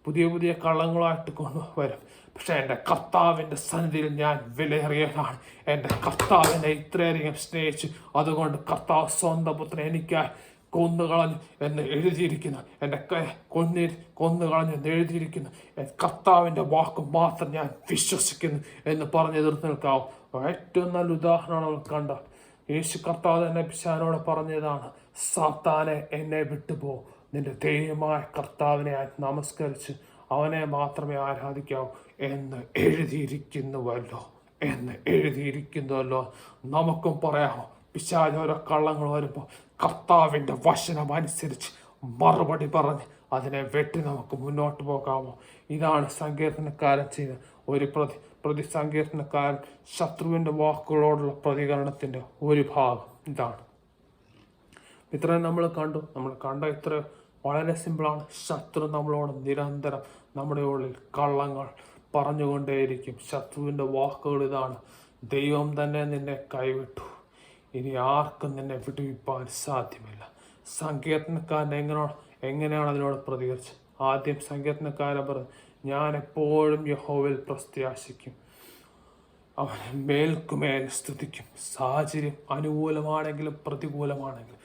പുതിയ കള്ളങ്ങളായിട്ട് കൊണ്ടുവരും. പക്ഷെ എൻ്റെ കർത്താവിൻ്റെ സന്നിധിയിൽ ഞാൻ വിലയേറിയതാണ്. എൻ്റെ കർത്താവിനെ ഇത്രയധികം സ്നേഹിച്ചു, അതുകൊണ്ട് കർത്താവ് സ്വന്തം പുത്രനെ എനിക്കായി കൊന്നുകളഞ്ഞു എന്ന് എഴുതിയിരിക്കുന്നു. എൻ്റെ കൊന്നുകളഞ്ഞു എന്ന് എഴുതിയിരിക്കുന്നു. കർത്താവിൻ്റെ വാക്ക് മാത്രം ഞാൻ വിശ്വസിക്കുന്നു എന്ന് പറഞ്ഞ് എതിർത്ത് നിൽക്കാവും. ഏറ്റവും നല്ല ഉദാഹരണം നമ്മൾ കണ്ട യേശു കർത്താവ് തന്നെ പിശാചിനോട് പറഞ്ഞതാണ്, സാത്താനെ, എന്നെ വിട്ടുപോ, നിന്റെ ദൈവമായ കർത്താവിനെ നമസ്കരിച്ച് അവനെ മാത്രമേ ആരാധിക്കാവൂ എന്ന് എഴുതിയിരിക്കുന്നുവല്ലോ. നമുക്കും പറയാമോ? പിശാച് ഓരോ കള്ളങ്ങൾ വരുമ്പോൾ കർത്താവിൻ്റെ വചനം അനുസരിച്ച് മറുപടി പറഞ്ഞ് അതിനെ വെട്ടി നമുക്ക് മുന്നോട്ട് പോകാമോ? ഇതാണ് സങ്കീർത്തനക്കാരൻ ചെയ്ത ഒരു സങ്കീർത്തനക്കാരൻ ശത്രുവിൻ്റെ വാക്കുകളോടുള്ള പ്രതികരണത്തിൻ്റെ ഒരു ഭാഗം ഇതാണ്. ഇത്രയും നമ്മൾ കണ്ട ഇത്ര വളരെ സിമ്പിളാണ്. ശത്രു നമ്മളോട് നിരന്തരം നമ്മുടെ ഉള്ളിൽ കള്ളങ്ങൾ പറഞ്ഞുകൊണ്ടേയിരിക്കും. ശത്രുവിൻ്റെ വാക്കുകൾ ഇതാണ്: ദൈവം തന്നെ നിന്നെ കൈവിട്ടു, ഇനി ആർക്കും നിന്നെ വിടുവിപ്പാൻ സാധ്യമല്ല. സങ്കീർത്തനക്കാരൻ എങ്ങനെയാണ് അതിനോട് പ്രതികരിച്ചത്? ആദ്യം സങ്കീർത്തനക്കാരൻ പറഞ്ഞു, ഞാൻ എപ്പോഴും യഹോവയിൽ പ്രത്യാശിക്കും, അവനെ മേൽക്കുമേൽ സ്തുതിക്കും. സാഹചര്യം അനുകൂലമാണെങ്കിലും പ്രതികൂലമാണെങ്കിലും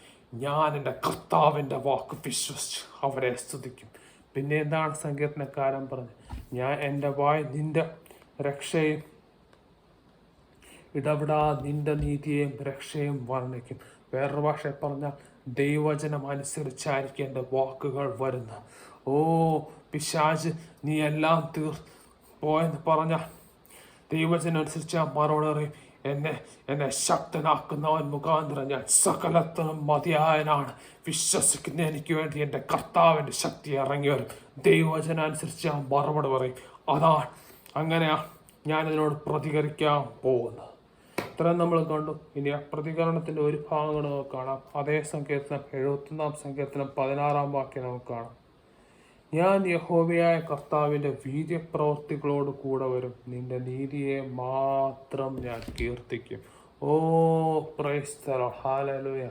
ഞാൻ എൻ്റെ കർത്താവിൻ്റെ വാക്ക് വിശ്വസിച്ച് അവരെ സ്തുതിക്കും. പിന്നെ എന്താണ് സങ്കീർത്തനക്കാരൻ പറഞ്ഞത്? ഞാൻ എൻ്റെ വായ് നിന്റെ രക്ഷയും ഇടപെടാ നിന്റെ നീതിയെയും രക്ഷയും വർണ്ണിക്കും. വേറൊരു ഭാഷയിൽ പറഞ്ഞാൽ ദൈവവചനം അനുസരിച്ചായിരിക്കും എൻ്റെ വാക്കുകൾ വരുന്നത്. ഓ പിശാച്, നീ എല്ലാം പോയെന്ന് പറഞ്ഞാൽ ദൈവവചനം അനുസരിച്ച് മറുപടി പറയും, എന്നെ ശക്തനാക്കുന്നവൻ മുഖാന്തരം ഞാൻ സകലത്തിനും മതിയായനാണ്. വിശ്വസിക്കുന്ന എനിക്ക് വേണ്ടി എൻ്റെ കർത്താവിൻ്റെ ശക്തി ഇറങ്ങി വരും. ദൈവവചനം അനുസരിച്ച് മറുപടി പറയും. അതാണ് അങ്ങനെയാണ് ഞാനിതിനോട് പ്രതികരിക്കാൻ പോകുന്നത്. ഇത്രയും നമ്മൾ കണ്ടു. ഇനി ആ പ്രതികരണത്തിൻ്റെ ഒരു ഭാഗങ്ങൾ നമുക്ക് കാണാം. അതേ സങ്കീർത്തനം 71-ാം സങ്കീർത്തനം 16-ാം വാക്യം നമുക്ക് കാണാം. ഞാൻ യഹോവയായ കർത്താവിൻ്റെ വീര്യപ്രവർത്തികളോട് കൂടെ വരും, നിന്റെ നീതിയെ മാത്രം ഞാൻ കീർത്തിക്കും. ഓ പ്രൈസ് ദി ലോർഡ്, ഹല്ലേലൂയ.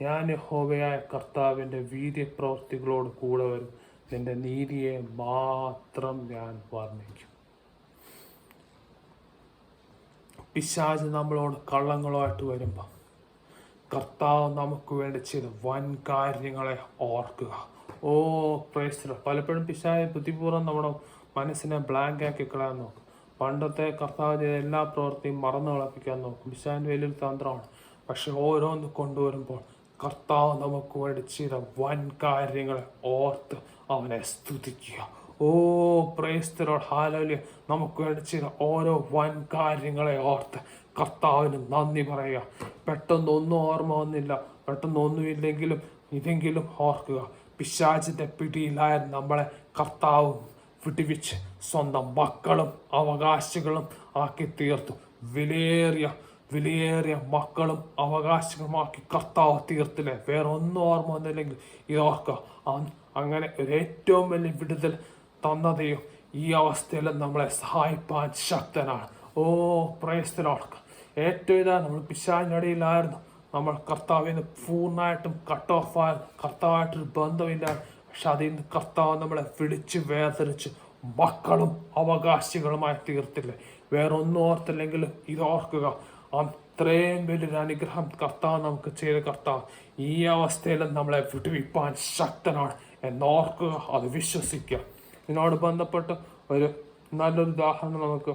ഞാൻ യഹോവയായ കർത്താവിൻ്റെ വീര്യപ്രവർത്തികളോട് കൂടെ വരും, നിന്റെ നീതിയെ മാത്രം ഞാൻ വർണ്ണിക്കും. പിശാച് നമ്മളോട് കള്ളങ്ങളുമായിട്ട് വരുമ്പോൾ കർത്താവ് നമുക്ക് വേണ്ടി ചെയ്ത വൻ കാര്യങ്ങളെ ഓർക്കുക. ഓ പ്രൈസ് ദി ലോർഡ്. പലപ്പോഴും പിശാച് ബുദ്ധിപൂർവ്വം നമ്മുടെ മനസ്സിനെ ബ്ലാങ്ക് ആക്കി കളയാൻ നോക്കും. പണ്ടത്തെ കർത്താവ് ചെയ്ത എല്ലാ പ്രവൃത്തിയും മറന്നു കളപ്പിക്കാൻ നോക്കും. പിശാചിൻ്റെ വലിയൊരു തന്ത്രമാണ്. പക്ഷെ ഓരോന്ന് കൊണ്ടുവരുമ്പോൾ കർത്താവ് നമുക്ക് വേണ്ടി ചെയ്ത വൻ കാര്യങ്ങളെ ഓർത്ത് അവനെ സ്തുതിക്കുക. ഓ പ്രൈസ് ദി ലോർഡ്, ഹല്ലേലൂയ. നമുക്ക് വേണ്ടി ചെയ്ത ഓരോ വൻ കാര്യങ്ങളെ ഓർത്ത് കർത്താവിന് നന്ദി പറയുക. പെട്ടെന്നൊന്നും ഓർമ്മ വന്നില്ല, പെട്ടെന്നൊന്നുമില്ലെങ്കിലും ഇതെങ്കിലും ഓർക്കുക. പിശാചിന്റെ പിടിയിലായിരുന്നു നമ്മളെ കർത്താവ് വിടുവിച്ച് സ്വന്തം മക്കളും അവകാശികളും ആക്കി തീർത്തു. വിലയേറിയ മക്കളും അവകാശികളുമാക്കി കർത്താവ് തീർത്തില്ലേ. വേറെ ഒന്നും ഓർമ്മ വന്നില്ലെങ്കിൽ ഇതോർക്കുക. അങ്ങനെ ഒരു ഏറ്റവും വലിയ വിടുതൽ തന്നതയും ഈ അവസ്ഥയിൽ നമ്മളെ സഹായിപ്പാൻ ശക്തനാണ്. ഓ പ്രൈസ് ദി ലോർഡ്. ഏറ്റവും ഇതാണ്, നമ്മൾ പിശാചിനടിയിലായിരുന്നു, നമ്മൾ കർത്താവിൽ നിന്ന് പൂർണ്ണമായിട്ടും കട്ട് ഓഫ് ആയിരുന്നു, കർത്താവായിട്ടൊരു ബന്ധമില്ലായിരുന്നു. പക്ഷെ അതിൽ നിന്ന് കർത്താവ് നമ്മളെ വിളിച്ച് വേർതിരിച്ച് മക്കളും അവകാശികളുമായി തീർത്തില്ലേ. വേറൊന്നും ഓർത്തില്ലെങ്കിലും ഇതോർക്കുക. അത്രയും വലിയൊരു അനുഗ്രഹം കർത്താവ് നമുക്ക് ചെയ്ത കർത്താവ് ഈ അവസ്ഥയിൽ നമ്മളെ വിടുവിപ്പാൻ ശക്തനാണ് എന്നോർക്കുക, അത് വിശ്വസിക്കുക. ഇതിനോട് ബന്ധപ്പെട്ട് ഒരു നല്ലൊരു ഉദാഹരണം നമുക്ക്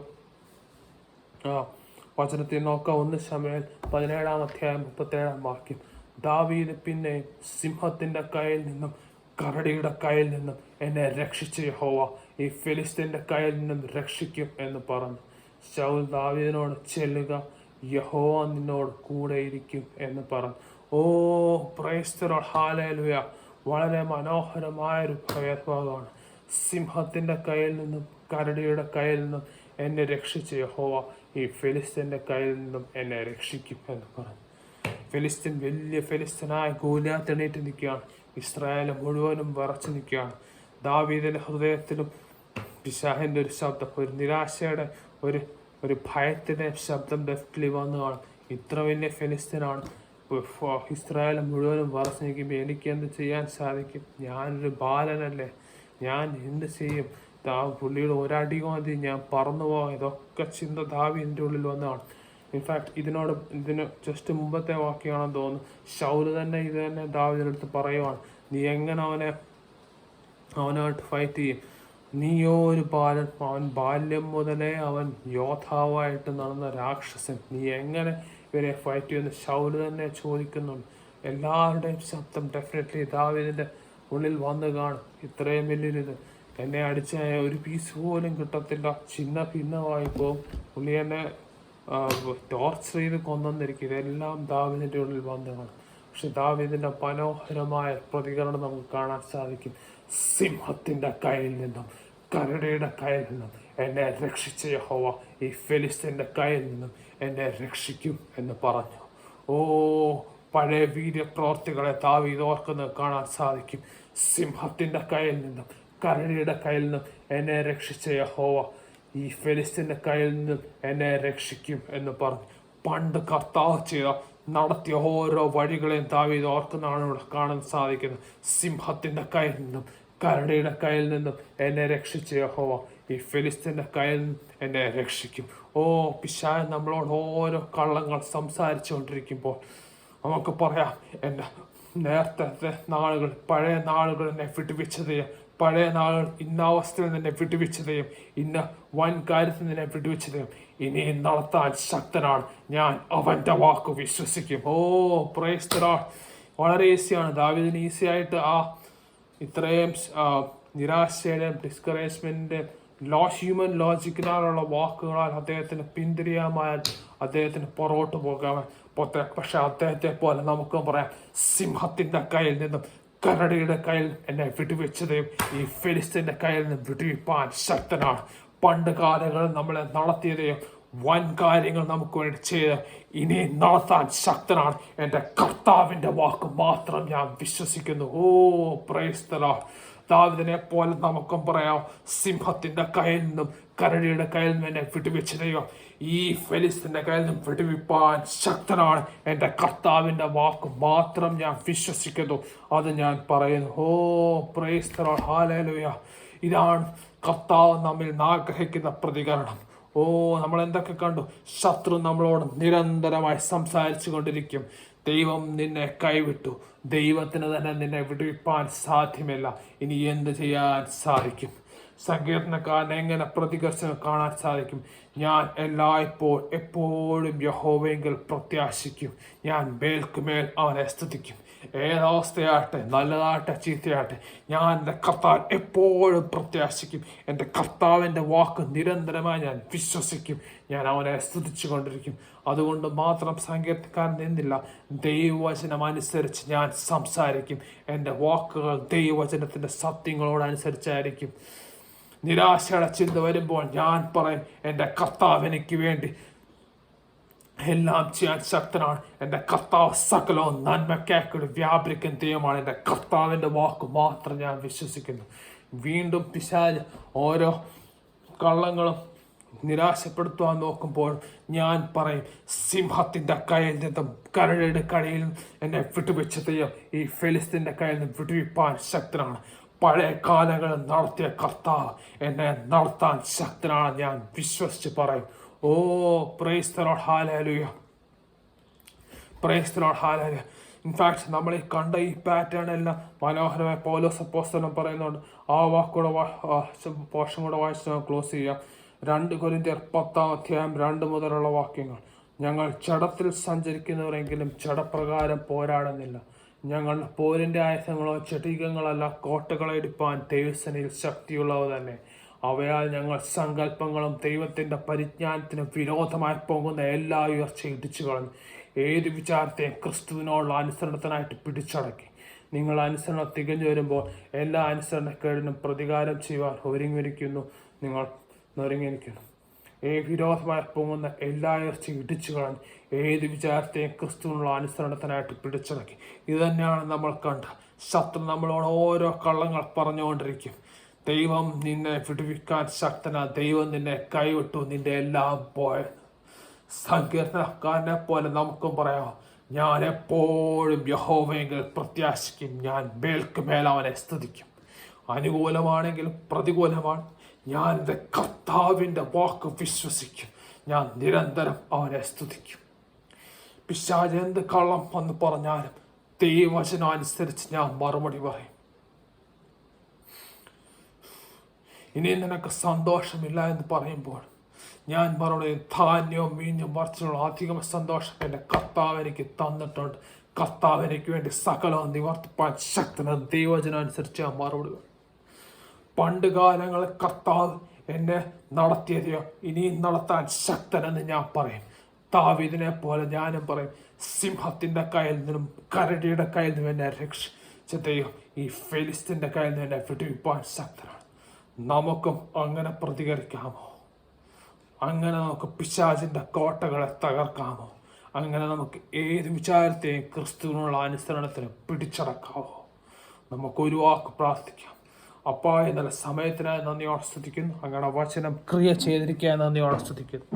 വചനത്തിൽ നോക്കാം. 1 ശമൂവേൽ 17-ാം അധ്യായം 37-ാം വാക്യം. ദാവീദ് പിന്നെ സിംഹത്തിന്റെ കയ്യിൽ നിന്നും കരടിയുടെ കയ്യിൽ നിന്നും എന്നെ രക്ഷിച്ച യഹോവ ഈ ഫിലിസ്തീന്റെ കയ്യിൽ നിന്നും രക്ഷിക്കും എന്ന് പറഞ്ഞു. ശൗൽ ദാവീദിനോട്, ചെല്ലുക, യഹോവ നിന്നോട് കൂടെ ഇരിക്കും എന്ന് പറഞ്ഞു. ഓ പ്രൈസ് ദി ലോർഡ്, ഹല്ലേലൂയ. വളരെ മനോഹരമായൊരു ഭേദഭാഗമാണ്. സിംഹത്തിന്റെ കയ്യിൽ നിന്നും കരടിയുടെ കയ്യിൽ നിന്നും എന്നെ രക്ഷിച്ച യഹോവ ഈ ഫിലിസ്തീന്റെ കയ്യിൽ നിന്നും എന്നെ രക്ഷിക്കും എന്ന് പറഞ്ഞു. വലിയ ഫിലിസ്തീനായ ഗോലിയാത്ത് എണീറ്റ് നിൽക്കുകയാണ്. ഇസ്രായേൽ മുഴുവനും വിറച്ചു നിൽക്കുകയാണ്. ദാവീദിന്റെ ഹൃദയത്തിലും പിശാചിന്റെ ഒരു ശബ്ദം, ഒരു നിരാശയുടെ ഒരു ഭയത്തിന്റെ ശബ്ദം ഡെഫ്റ്റ്ലി വന്നു കാണും. ഇത്ര വലിയ ഫിലിസ്തീനാണ്, ഇസ്രായേൽ മുഴുവനും വിറച്ചു നിൽക്കുമ്പോൾ എനിക്ക് എന്ത് ചെയ്യാൻ സാധിക്കും? ഞാനൊരു ബാലനല്ലേ, ഞാൻ എന്ത് ചെയ്യും? പുള്ളിയുടെ ഒരടി മതി ഞാൻ പറന്നു പോകാം. ഇതൊക്കെ ചിന്ത ദാവീദിന്റെ ഉള്ളിൽ വന്നതാണ്. ഇൻഫാക്ട് ഇതിന് ജസ്റ്റ് മുമ്പത്തെ വാക്യമാണെന്ന് തോന്നുന്നു. ശൗല് തന്നെ ഇത് തന്നെ ദാവീദിന്റെ അടുത്ത് പറയുവാണ്, നീ എങ്ങനെ അവനായിട്ട് ഫൈറ്റ് ചെയ്യും? നീയോ ഒരു ബാലൻ, അവൻ ബാല്യം മുതലേ അവൻ യോദ്ധാവായിട്ട് നടന്ന രാക്ഷസൻ, നീ എങ്ങനെ ഇവരെ ഫൈറ്റ് ചെയ്യുമെന്ന് ശൗല് തന്നെ ചോദിക്കുന്നുണ്ട്. എല്ലാവരുടെയും ശബ്ദം ഡെഫിനറ്റ്ലി ദാവീദിന്റെ ഉള്ളിൽ വന്ന് കാണും. ഇത്രയും വലിയൊരിത് എന്നെ അടിച്ച ഒരു പീസ് പോലും കിട്ടത്തില്ല, ഭിന്നമായി പോകും, പുള്ളി എന്നെ ടോർച്ചർ ചെയ്ത് കൊന്നിരിക്കും. ഇതെല്ലാം ദാവീദിന്റെ ഉള്ളിൽ വന്ന് കാണും. പക്ഷെ ദാവീദിന്റെ മനോഹരമായ പ്രതികരണം നമുക്ക് കാണാൻ സാധിക്കും. സിംഹത്തിന്റെ കയ്യിൽ നിന്നും കരടിയുടെ കയ്യിൽ നിന്നും എന്നെ രക്ഷിച്ച യഹോവ ഈ ഫെലിസ്തീന്റെ കയ്യിൽ നിന്നും എന്നെ രക്ഷിക്കും എന്ന് പറഞ്ഞു. ഓ, പഴയ വീര്യപ്രവർത്തികളെ ദാവീദ് ഓർക്കുന്നത് കാണാൻ സാധിക്കും. സിംഹത്തിന്റെ കയ്യിൽ നിന്നും കരടിയുടെ കയ്യിൽ നിന്നും എന്നെ രക്ഷിച്ച യഹോവ ഈ ഫെലിസ്തീന്റെ കയ്യിൽ നിന്നും എന്നെ രക്ഷിക്കും എന്ന് പറഞ്ഞു. പണ്ട് കർത്താവ് ചെയ്ത നടത്തിയ ഓരോ വഴികളെയും ദാവീദ് ഓർക്കുന്നതാണ് ഇവിടെ കാണാൻ സാധിക്കുന്നത്. സിംഹത്തിന്റെ കയ്യിൽ നിന്നും കരടിയുടെ കയ്യിൽ നിന്നും എന്നെ രക്ഷിച്ച യഹോവ ഈ ഫെലിസ്തീന്റെ കയ്യിൽ നിന്നും എന്നെ രക്ഷിക്കും. ഓ, പിശാച് നമ്മളോട് ഓരോ കള്ളങ്ങൾ സംസാരിച്ചു കൊണ്ടിരിക്കുമ്പോൾ നമുക്ക് പറയാം, എൻ്റെ നേരത്തെ നാളുകൾ, പഴയ നാളുകൾ എന്നെ വിട്ടുവെച്ചതയും, പഴയ നാളുകൾ ഇന്ന അവസ്ഥയിൽ നിന്നെ വിട്ടുവെച്ചതയും, ഇന്ന വൻ കാര്യത്തിൽ നിന്നെ വിട്ടുവെച്ചതയും ഇനി നടത്താൻ ശക്തനാണ് ഞാൻ, അവൻ്റെ വാക്ക് വിശ്വസിക്കും. ഓ, പ്രൈസ് ദി ലോർഡ്. വളരെ ഈസിയാണ്. ദാവീദിന് ഈസി ആയിട്ട് ഇത്രയും നിരാശയുടെയും ഡിസ്കറേജ്മെന്റിന്റെയും ഹ്യൂമൻ ലോജിക്കിനാലുള്ള വാക്കുകളാൽ അദ്ദേഹത്തിന് പിന്തിരിയാമായാൽ അദ്ദേഹത്തിന് പുറകോട്ട് പോകാൻ പക്ഷെ അദ്ദേഹത്തെ പോലെ നമുക്കും പറയാം, സിംഹത്തിന്റെ കയ്യിൽ നിന്നും കരടിയുടെ കയ്യിൽ എന്നെ വിട്ടുവെച്ചതയും ഈ ഫെലിസ്തീന്റെ കയ്യിൽ നിന്ന് വിടുവിപ്പാൻ ശക്തനാണ്. പണ്ട് കാലങ്ങളിൽ നമ്മളെ നടത്തിയതയും വൻ കാര്യങ്ങൾ നമുക്ക് വേണ്ടി ചെയ്ത് ഇനി നടത്താൻ ശക്തനാണ്. എൻ്റെ കർത്താവിൻ്റെ വാക്ക് മാത്രം ഞാൻ വിശ്വസിക്കുന്നു. ഓ, പ്രൈസ് ദി ലോർഡ്. ദാവീദിനെ പോലെ നമുക്കും പറയാം, സിംഹത്തിന്റെ കയ്യിൽ നിന്നും കരടിയുടെ കയ്യിൽ നിന്നും എന്നെ വിടുവിച്ചതയോ ഈ ഫെലിസ്തീന്റെ കയ്യിൽ നിന്നും വിടുവിപ്പാൻ ശക്തനാണ്. എൻ്റെ കർത്താവിൻ്റെ വാക്ക് മാത്രം ഞാൻ വിശ്വസിക്കുന്നു, അത് ഞാൻ പറയുന്നു. ഓ, പ്രൈസ് ദി ലോർഡ്. ഹല്ലേലൂയ. ഇതാണ് കർത്താവ് നമ്മിൽ ആഗ്രഹിക്കുന്ന പ്രതികരണം. ഓ, നമ്മൾ എന്തൊക്കെ കണ്ടു? ശത്രു നമ്മളോട് നിരന്തരമായി സംസാരിച്ചു കൊണ്ടിരിക്കും. ദൈവം നിന്നെ കൈവിട്ടു, ദൈവത്തിന് തന്നെ നിന്നെ വിടുവിപ്പാൻ സാധ്യമല്ല, ഇനി എന്ത് ചെയ്യാൻ സാധിക്കും? സങ്കീർത്തനക്കാരൻ എങ്ങനെ പ്രതികരിച്ച് കാണാൻ സാധിക്കും? ഞാൻ എപ്പോഴും യഹോവയെങ്കിൽ പ്രത്യാശിക്കും, ഞാൻ മേൽക്കുമേൽ അവനെ സ്തുതിക്കും. ഏതവസ്ഥയാട്ടെ, നല്ലതാട്ടെ ചീത്തയാട്ടെ, ഞാൻ എൻ്റെ കർത്താവ് എപ്പോഴും പ്രത്യാശിക്കും. എൻ്റെ കർത്താവിൻ്റെ വാക്ക് നിരന്തരമായി ഞാൻ വിശ്വസിക്കും, ഞാൻ അവനെ സ്തുതിച്ചു കൊണ്ടിരിക്കും. അതുകൊണ്ട് മാത്രം സങ്കീർത്തനക്കാരൻ നിന്നില്ല, ദൈവവചനം അനുസരിച്ച് ഞാൻ സംസാരിക്കും, എൻ്റെ വാക്കുകൾ ദൈവവചനത്തിൻ്റെ സത്യങ്ങളോടനുസരിച്ചായിരിക്കും. നിരാശയുടെ ചിന്ത വരുമ്പോൾ ഞാൻ പറയും, എൻ്റെ കർത്താവ് എനിക്ക് വേണ്ടി എല്ലാം ചെയ്യാൻ ശക്തനാണ്. എൻ്റെ കർത്താവ് സകലവും നന്മയ്ക്കായി വ്യാപരിക്കുന്ന ദൈവമാണ്. എൻ്റെ കർത്താവിൻ്റെ വാക്ക് മാത്രം ഞാൻ വിശ്വസിക്കുന്നു. വീണ്ടും പിശാച് ഓരോ കള്ളങ്ങളും നിരാശപ്പെടുത്തുവാൻ നോക്കുമ്പോൾ ഞാൻ പറയും, സിംഹത്തിൻ്റെ കയ്യിൽ നിന്നും കരടിയുടെ കയ്യിൽ എന്നെ വിട്ടുവെച്ച ദൈവം ഈ ഫെലിസ്തീൻ്റെ കയ്യിൽ നിന്ന് വിടുവിപ്പാൻ ശക്തനാണ്. പഴയ കാലങ്ങളിൽ നടത്തിയ കർത്താവ് എന്നെ നടത്താൻ ശക്തനാണ്, ഞാൻ വിശ്വസിച്ച് പറയും. Oh, praise the Lord. ഹല്ലേലൂയ. Praise the Lord. ഹല്ലേലൂയ. ഇൻഫാക്ട് നമ്മൾ ഈ കണ്ട ഈ പാറ്റേൺ എല്ലാം മനോഹരമായ പൗലോസ് അപ്പോസ്തലൻ പറയുന്നുണ്ട്. ആ വാക്കൂടെ പോർഷൻ കൂടെ വായിച്ച് ക്ലോസ് ചെയ്യാം. 2 കൊരിന്ത്യർ 10:2 മുതലുള്ള വാക്യങ്ങൾ. ഞങ്ങൾ ജഡത്തിൽ സഞ്ചരിക്കുന്നവരെങ്കിലും ജഡപ്രകാരം പോരാടുന്നില്ല. ഞങ്ങളുടെ പോരിൻ്റെ ആയുധങ്ങളോ ചടികങ്ങളല്ല, കോട്ടകളെ എടുപ്പാൻ ദൈവസേനയിൽ ശക്തിയുള്ളവ തന്നെ. അവയാൽ ഞങ്ങൾ സങ്കല്പങ്ങളും ദൈവത്തിൻ്റെ പരിജ്ഞാനത്തിന് വിരോധമായി പോകുന്ന എല്ലാ ഉയർച്ചയും ഇടിച്ചു കളഞ്ഞു, ഏത് വിചാരത്തെയും ക്രിസ്തുവിനോടുള്ള അനുസരണത്തിനായിട്ട് പിടിച്ചടക്കി. നിങ്ങൾ അനുസരണം തികഞ്ഞു വരുമ്പോൾ എല്ലാ അനുസരണക്കേടിനും പ്രതികാരം ചെയ്യുവാൻ ഒരുങ്ങിയിരിക്കുന്നു. വിരോധമായി പോകുന്ന എല്ലാ ഉയർച്ചയും ഇടിച്ചു കളഞ്ഞ് ഏത് വിചാരത്തെയും ക്രിസ്തുവിനുള്ള അനുസരണത്തിനായിട്ട് പിടിച്ചടക്കി. ഇത് തന്നെയാണ് നമ്മൾ കണ്ട. ശത്രു നമ്മളോട് ഓരോ കള്ളങ്ങൾ പറഞ്ഞുകൊണ്ടിരിക്കും. ദൈവം നിന്നെ വിടുവിക്കാൻ ശക്തനാ, ദൈവം നിന്നെ കൈവിട്ടു, നിന്റെ എല്ലാം പോയത്. സങ്കീർത്തനക്കാരനെ പോലെ നമുക്കും പറയാം, ഞാൻ എപ്പോഴും യഹോവയെങ്കിൽ പ്രത്യാശിക്കും, ഞാൻ മേൽക്കുമേൽ അവനെ സ്തുതിക്കും. അനുകൂലമാണെങ്കിലും പ്രതികൂലമാണ്, ഞാൻ എൻ്റെ കർത്താവിൻ്റെ വാക്ക് വിശ്വസിക്കും, ഞാൻ നിരന്തരം അവനെ സ്തുതിക്കും. പിശാച് എന്ത് കള്ളം എന്ന് പറഞ്ഞാലും ദൈവവചനം അനുസരിച്ച് ഞാൻ മറുപടി പറയും. ഇനി നിനക്ക് സന്തോഷമില്ല എന്ന് പറയുമ്പോൾ ഞാൻ മറുപടി, ധാന്യവും മീഞ്ഞും മറിച്ചുള്ള അധികം സന്തോഷം എൻ്റെ കർത്താവ് എനിക്ക് തന്നിട്ടുണ്ട്. കർത്താവ് എനിക്ക് വേണ്ടി സകലവും നിവർത്തിപ്പാൻ ശക്തനാണ്. ദൈവവചനം അനുസരിച്ച് ഞാൻ മറുപടി പറയും. പണ്ട് കാലങ്ങളിൽ കർത്താവ് എന്നെ നടത്തിയതെയോ ഇനിയും നടത്താൻ ശക്തനെന്ന് ഞാൻ പറയും. ദാവീദിനെ പോലെ ഞാനും പറയും, സിംഹത്തിൻ്റെ കയ്യിൽ നിന്നും കരടിയുടെ കയ്യിൽ നിന്നും എന്നെ രക്ഷിച്ച ദൈവം ഈ ഫെലിസ്തീൻ്റെ കയ്യിൽ നിന്ന് എന്നെ വിടുവിപ്പാൻ ശക്തനാണ്. നമുക്കും അങ്ങനെ പ്രതികരിക്കാമോ? അങ്ങനെ നമുക്ക് പിശാചിൻ്റെ കോട്ടകളെ തകർക്കാമോ? അങ്ങനെ നമുക്ക് ഏത് വിചാരത്തെയും ക്രിസ്തുവിനുള്ള അനുസരണത്തിന് പിടിച്ചടക്കാമോ? നമുക്കൊരു വാക്ക് പ്രാർത്ഥിക്കാം. അപ്പാ, എന്നുള്ള സമയത്തിനായി നന്ദിയോടെ സ്തുതിക്കുന്നു. അങ്ങനെ വചനം ക്രിയ ചെയ്തിരിക്കാൻ നന്ദിയോടെ സ്തുതിക്കുന്നു.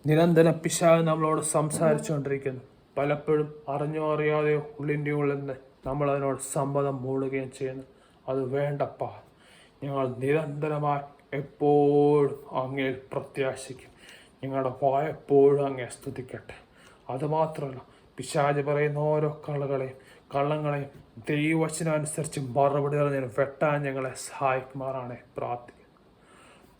നിരന്തരം പിശാച് നമ്മളോട് സംസാരിച്ചുകൊണ്ടിരിക്കുന്നു. പലപ്പോഴും അറിഞ്ഞോ അറിയാതെയോ ഉള്ളിൻ്റെ ഉള്ളിൽ നിന്ന് നമ്മൾ അതിനോട് സമ്മതം മൂളുകയും ചെയ്യുന്നു. അത് വേണ്ടപ്പാ. ഞങ്ങൾ നിരന്തരമായി എപ്പോഴും അങ്ങയിൽ പ്രത്യാശിക്കും. ഞങ്ങളുടെ വായ എപ്പോഴും അങ്ങേ സ്തുതിക്കട്ടെ. അതുമാത്രമല്ല, പിശാച് പറയുന്ന ഓരോ കള്ളങ്ങളെയും ദൈവവചനമനുസരിച്ച് മറുപടി പറഞ്ഞ് വെട്ടാൻ ഞങ്ങളെ സഹായിക്കുമാറാണ് പ്രാർത്ഥിക്കുന്നത്.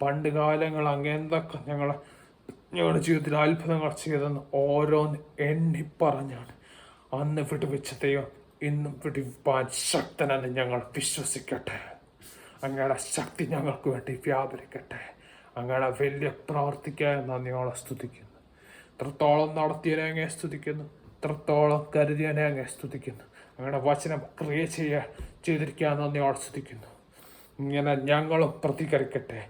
പണ്ട് കാലങ്ങൾ അങ്ങ് എന്തൊക്കെ ഞങ്ങളുടെ ജീവിതത്തിൽ അത്ഭുതങ്ങൾ ചെയ്തെന്ന് ഓരോന്ന് എണ്ണിപ്പറഞ്ഞാണ്. അന്ന് വിടുവിച്ച ദൈവം ഇന്നും വിടുവിപ്പാൻ ശക്തനെന്ന് ഞങ്ങൾ വിശ്വസിക്കട്ടെ. അങ്ങയുടെ ശക്തി ഞങ്ങൾക്ക് വേണ്ടി വ്യാപരിക്കട്ടെ. അങ്ങയുടെ വലിയ പ്രവർത്തിക്കാൻ നന്ദിയോടെ സ്തുതിക്കുന്നു. ഇത്രത്തോളം നടത്തിയതിനെ അങ്ങേ സ്തുതിക്കുന്നു. ഇത്രത്തോളം കരുതിയതിനെ അങ്ങേ സ്തുതിക്കുന്നു. അങ്ങയുടെ വചനം ക്രിയ ചെയ്തിരിക്കാൻ നന്ദിയോടെ സ്തുതിക്കുന്നു. ഇങ്ങനെ ഞങ്ങളും പ്രതികരിക്കട്ടെ.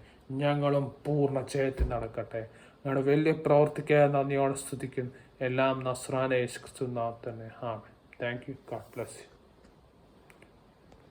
ഞങ്ങളും പൂർണ്ണ ജയത്തിൽ നടക്കട്ടെ. അങ്ങയുടെ വലിയ പ്രവർത്തിക്കാൻ നന്ദിയോടെ സ്തുതിക്കുന്നു. എല്ലാം നസ്രാനെ യേശു ക്രിസ്തുവിൻ നാമത്തിൽ തന്നെ. ആമേൻ. Thank you. God bless U.